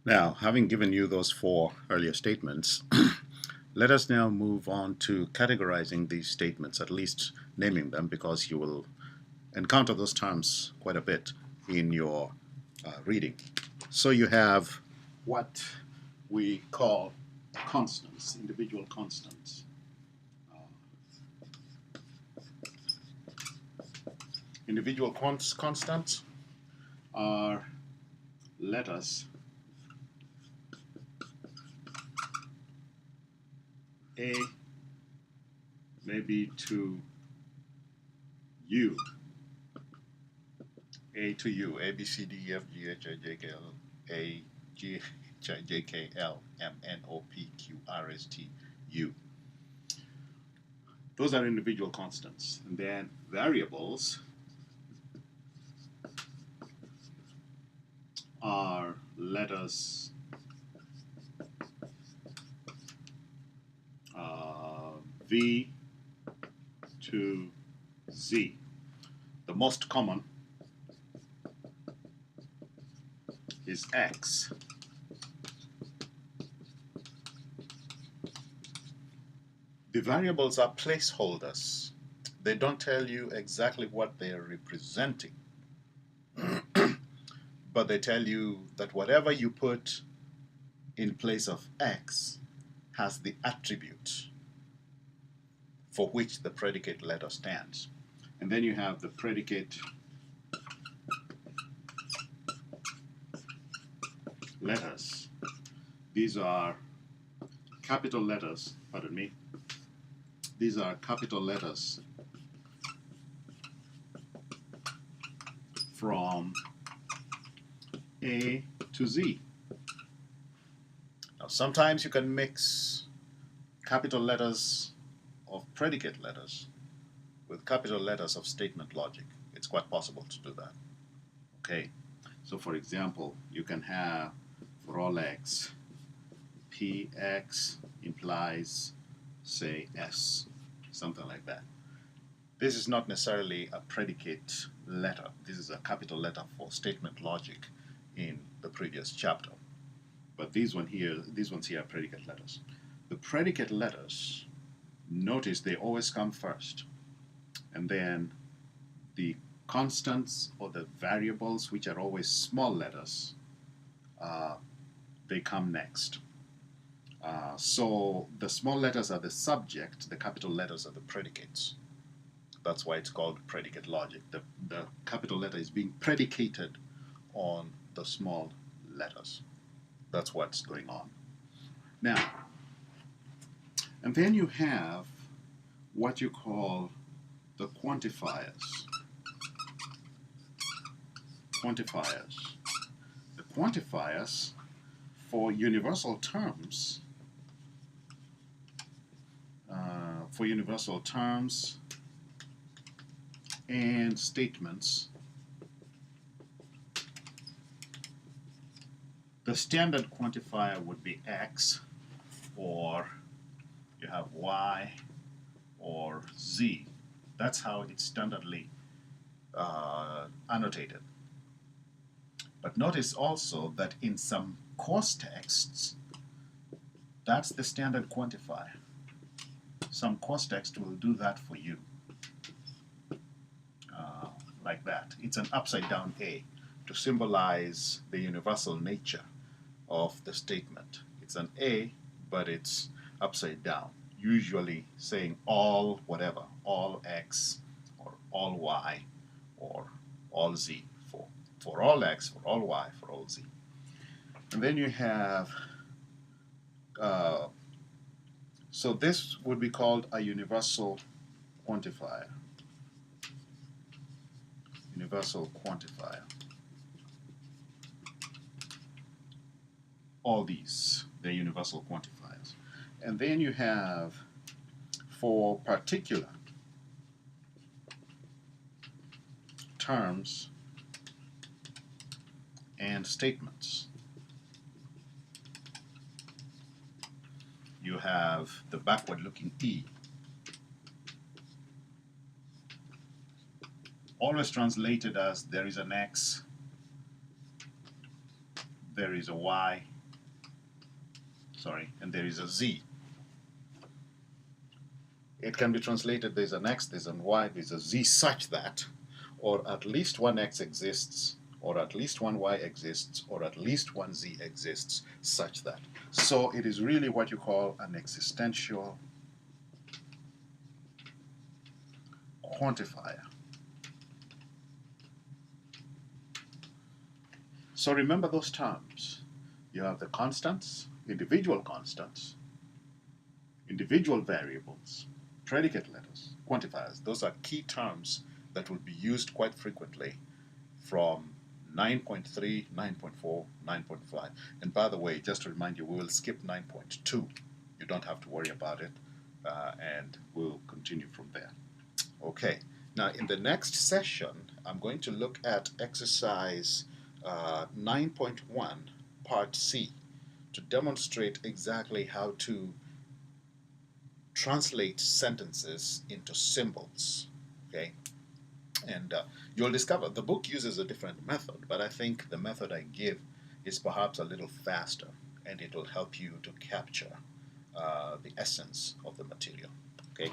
Now, having given you those four earlier statements, let us now move on to categorizing these statements, at least naming them, because you will encounter those terms quite a bit in your reading. So you have what we call constants, individual constants. Individual constants are letters A, maybe to U, A to U, A, B, C, D, E, F, G, H, I, J, K, L, A, G, H, I, J, K, L, M, N, O, P, Q, R, S, T, U. Those are individual constants. And then variables are letters V to Z. The most common is X. The variables are placeholders. They don't tell you exactly what they are representing, but they tell you that whatever you put in place of X has the attribute for which the predicate letter stands. And then you have the predicate letters. These are capital letters, pardon me. These are capital letters from A to Z. Now sometimes you can mix capital letters of predicate letters with capital letters of statement logic. It's quite possible to do that. Okay, so for example, you can have for all X, PX implies, say, S, something like that. This is not necessarily a predicate letter. This is a capital letter for statement logic in the previous chapter. But these ones here are predicate letters. The predicate letters, notice they always come first. And then the constants or the variables, which are always small letters, they come next. So the small letters are the subject, the capital letters are the predicates. That's why it's called predicate logic. The capital letter is being predicated on the small letters. That's what's going on. Now, and then you have what you call the quantifiers. The quantifiers for universal terms, and statements. The standard quantifier would be X, or you have Y, or Z. That's how it's standardly annotated. But notice also that in some course texts, that's the standard quantifier. Some course text will do that for you, like that. It's an upside down A to symbolize the universal nature of the statement. It's an A, but it's upside down, usually saying all whatever, all X, or all Y, or all Z, for all X, for all Y, for all Z. And then you have, so this would be called a universal quantifier. Universal quantifier. All these, they're universal quantifiers. And then you have, for particular terms and statements, you have the backward-looking E. Always translated as there is an X, there is a Y, sorry, and there is a z. It can be translated, there's an x, there's an y, there's a z such that, or at least one x exists, or at least one y exists, or at least one z exists such that. So it is really what you call an existential quantifier. So remember those terms. You have the constants, individual variables, predicate letters, quantifiers. Those are key terms that will be used quite frequently from 9.3, 9.4, 9.5. And by the way, just to remind you, we will skip 9.2. You don't have to worry about it, and we'll continue from there. Okay, now in the next session, I'm going to look at exercise 9.1, part C, to demonstrate exactly how to translate sentences into symbols. Okay, and you'll discover the book uses a different method, but I think the method I give is perhaps a little faster, and it will help you to capture the essence of the material. Okay.